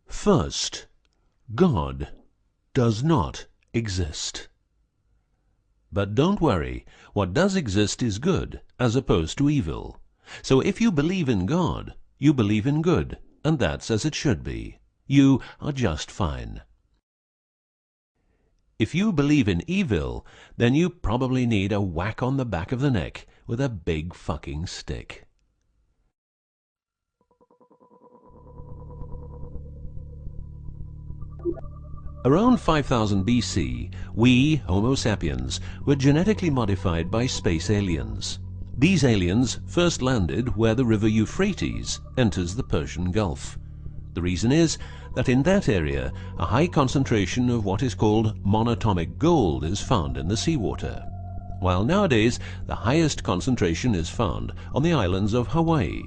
First, God does not exist. But don't worry, what does exist is good, as opposed to evil. So if you believe in God, you believe in good, and that's as it should be. You are just fine. If you believe in evil, then you probably need a whack on the back of the neck with a big fucking stick. Around 5000 BC, we, Homo sapiens, were genetically modified by space aliens. These aliens first landed where the river Euphrates enters the Persian Gulf. The reason is that in that area, a high concentration of what is called monatomic gold is found in the seawater, while nowadays the highest concentration is found on the islands of Hawaii.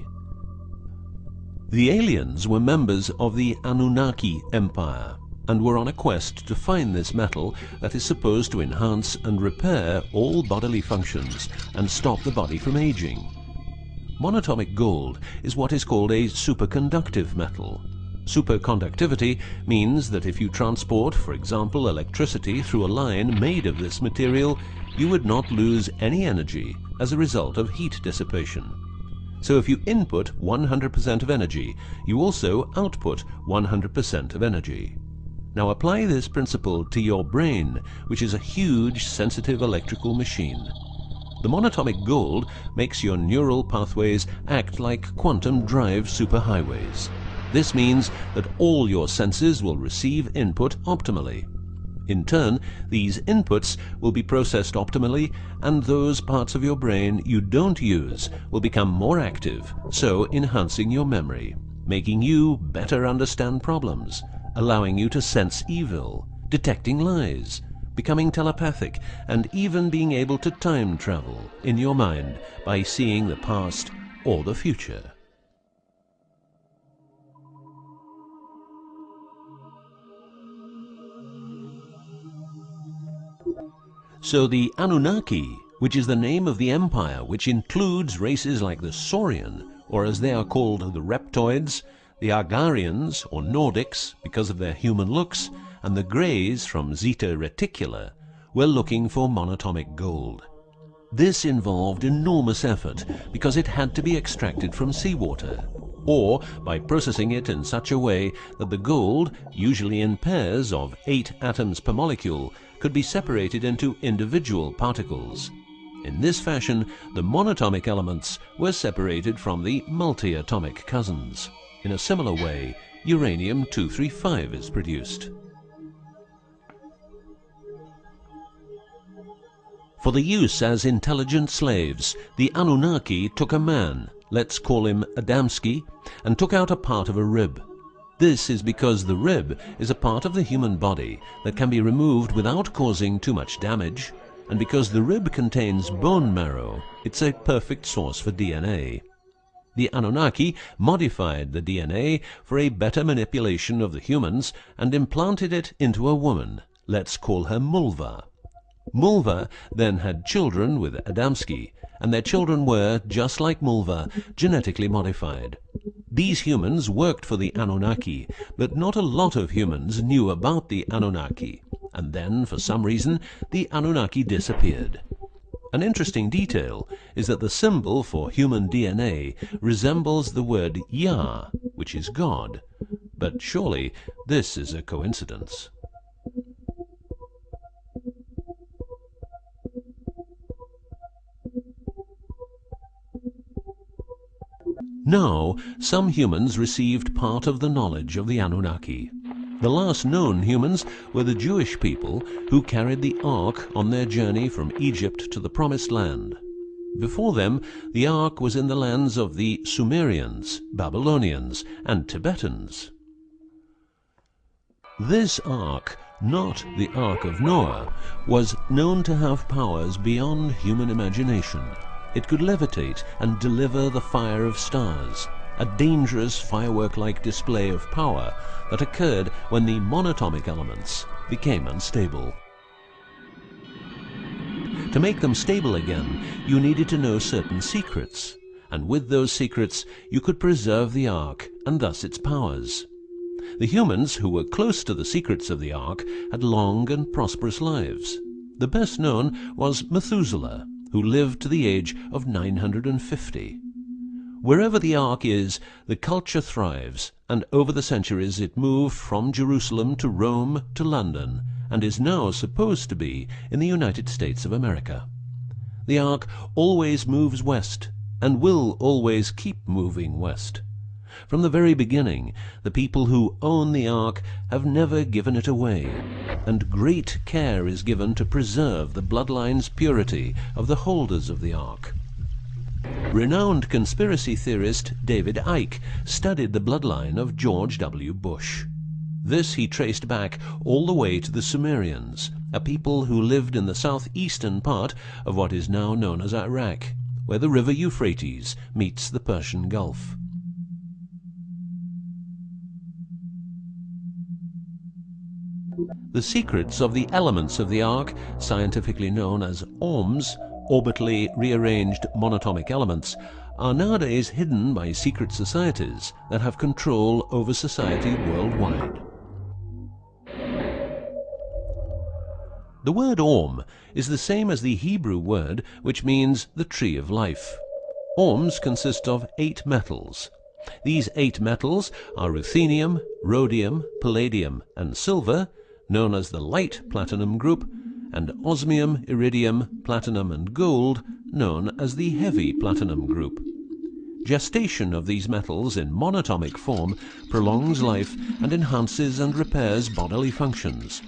The aliens were members of the Anunnaki Empire and were on a quest to find this metal that is supposed to enhance and repair all bodily functions and stop the body from aging. Monatomic gold is what is called a superconductive metal. Superconductivity means that if you transport, for example, electricity through a line made of this material, you would not lose any energy as a result of heat dissipation. So if you input 100% of energy, you also output 100% of energy. Now apply this principle to your brain, which is a huge, sensitive electrical machine. The monatomic gold makes your neural pathways act like quantum drive superhighways. This means that all your senses will receive input optimally. In turn, these inputs will be processed optimally, and those parts of your brain you don't use will become more active, so enhancing your memory, making you better understand problems, allowing you to sense evil, detecting lies, becoming telepathic, and even being able to time travel in your mind by seeing the past or the future. So the Anunnaki, which is the name of the empire which includes races like the Saurian, or as they are called the Reptoids, the Argarians or Nordics because of their human looks, and the Greys from Zeta Reticula, were looking for monatomic gold. This involved enormous effort because it had to be extracted from seawater, or by processing it in such a way that the gold, usually in pairs of 8 atoms per molecule, could be separated into individual particles. In this fashion, the monatomic elements were separated from the multi-atomic cousins. In a similar way, uranium-235 is produced. For the use as intelligent slaves, the Anunnaki took a man, let's call him Adamski, and took out a part of a rib. This is because the rib is a part of the human body that can be removed without causing too much damage, and because the rib contains bone marrow, it's a perfect source for DNA. The Anunnaki modified the DNA for a better manipulation of the humans and implanted it into a woman, let's call her Mulva. Mulva then had children with Adamski, and their children were, just like Mulva, genetically modified. These humans worked for the Anunnaki, but not a lot of humans knew about the Anunnaki, and then, for some reason, the Anunnaki disappeared. An interesting detail is that the symbol for human DNA resembles the word Yah, which is God, but surely this is a coincidence. Now, some humans received part of the knowledge of the Anunnaki. The last known humans were the Jewish people who carried the Ark on their journey from Egypt to the Promised Land. Before them, the Ark was in the lands of the Sumerians, Babylonians, and Tibetans. This Ark, not the Ark of Noah, was known to have powers beyond human imagination. It could levitate and deliver the fire of stars, a dangerous firework-like display of power that occurred when the monatomic elements became unstable. To make them stable again, you needed to know certain secrets, and with those secrets you could preserve the Ark and thus its powers. The humans who were close to the secrets of the Ark had long and prosperous lives. The best known was Methuselah, who lived to the age of 950. Wherever the Ark is, the culture thrives, and over the centuries it moved from Jerusalem to Rome to London, and is now supposed to be in the United States of America. The Ark always moves west, and will always keep moving west. From the very beginning, the people who own the Ark have never given it away, and great care is given to preserve the bloodline's purity of the holders of the Ark. Renowned conspiracy theorist David Icke studied the bloodline of George W. Bush. This he traced back all the way to the Sumerians, a people who lived in the southeastern part of what is now known as Iraq, where the river Euphrates meets the Persian Gulf. The secrets of the elements of the Ark, scientifically known as ORMs, orbitally rearranged monatomic elements, are nowadays hidden by secret societies that have control over society worldwide. The word Orm is the same as the Hebrew word which means the tree of life. Orms consist of 8 metals. These 8 metals are ruthenium, rhodium, palladium, and silver, known as the light platinum group, and osmium, iridium, platinum, and gold, known as the heavy platinum group. Gestation of these metals in monatomic form prolongs life and enhances and repairs bodily functions.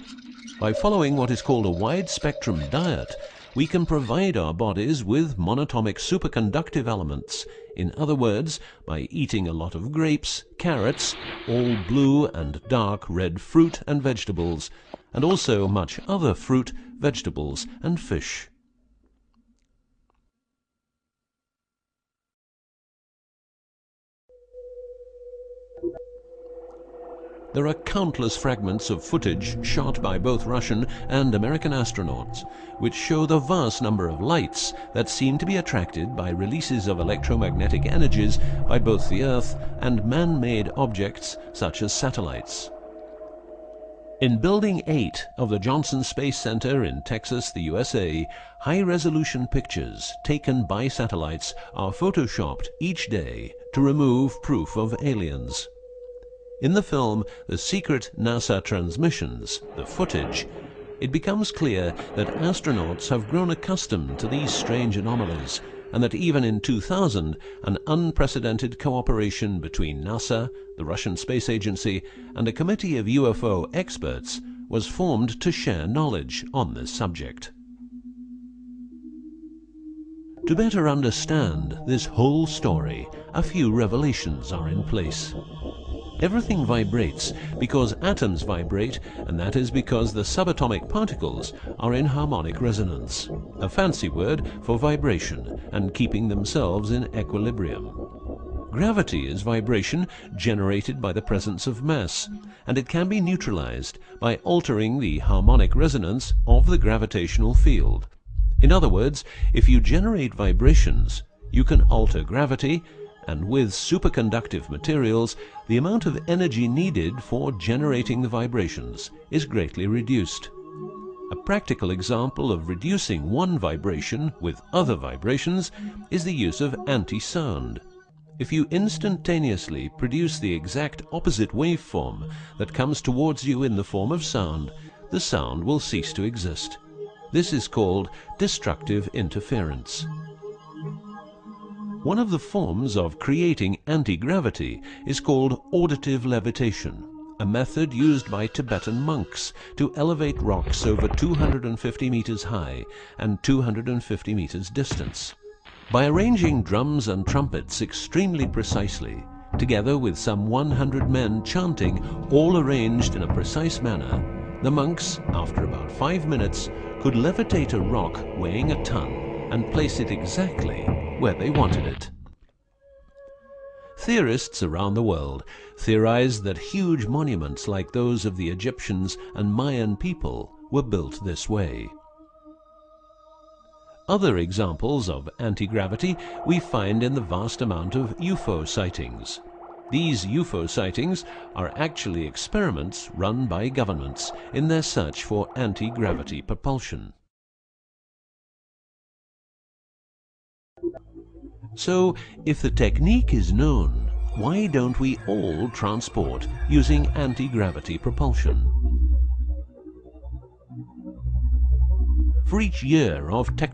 By following what is called a wide-spectrum diet, we can provide our bodies with monatomic superconductive elements. In other words, by eating a lot of grapes, carrots, all blue and dark red fruit and vegetables, and also much other fruit, vegetables, and fish. There are countless fragments of footage shot by both Russian and American astronauts, which show the vast number of lights that seem to be attracted by releases of electromagnetic energies by both the Earth and man-made objects such as satellites. In Building 8 of the Johnson Space Center in Texas, the USA, high-resolution pictures taken by satellites are photoshopped each day to remove proof of aliens. In the film The Secret NASA Transmissions, the footage, it becomes clear that astronauts have grown accustomed to these strange anomalies, and that even in 2000, an unprecedented cooperation between NASA, the Russian Space Agency, and a committee of UFO experts was formed to share knowledge on this subject. To better understand this whole story, a few revelations are in place. Everything vibrates because atoms vibrate, and that is because the subatomic particles are in harmonic resonance, a fancy word for vibration and keeping themselves in equilibrium. Gravity is vibration generated by the presence of mass, and it can be neutralized by altering the harmonic resonance of the gravitational field. In other words, if you generate vibrations, you can alter gravity, and with superconductive materials, the amount of energy needed for generating the vibrations is greatly reduced. A practical example of reducing one vibration with other vibrations is the use of anti-sound. If you instantaneously produce the exact opposite waveform that comes towards you in the form of sound, the sound will cease to exist. This is called destructive interference. One of the forms of creating anti-gravity is called auditive levitation, a method used by Tibetan monks to elevate rocks over 250 meters high and 250 meters distance. By arranging drums and trumpets extremely precisely, together with some 100 men chanting, all arranged in a precise manner, the monks, after about 5 minutes, could levitate a rock weighing a ton and place it exactly where they wanted it. Theorists around the world theorize that huge monuments like those of the Egyptians and Mayan people were built this way. Other examples of anti-gravity we find in the vast amount of UFO sightings. These UFO sightings are actually experiments run by governments in their search for anti-gravity propulsion. So, if the technique is known, why don't we all transport using anti-gravity propulsion? For each year of technology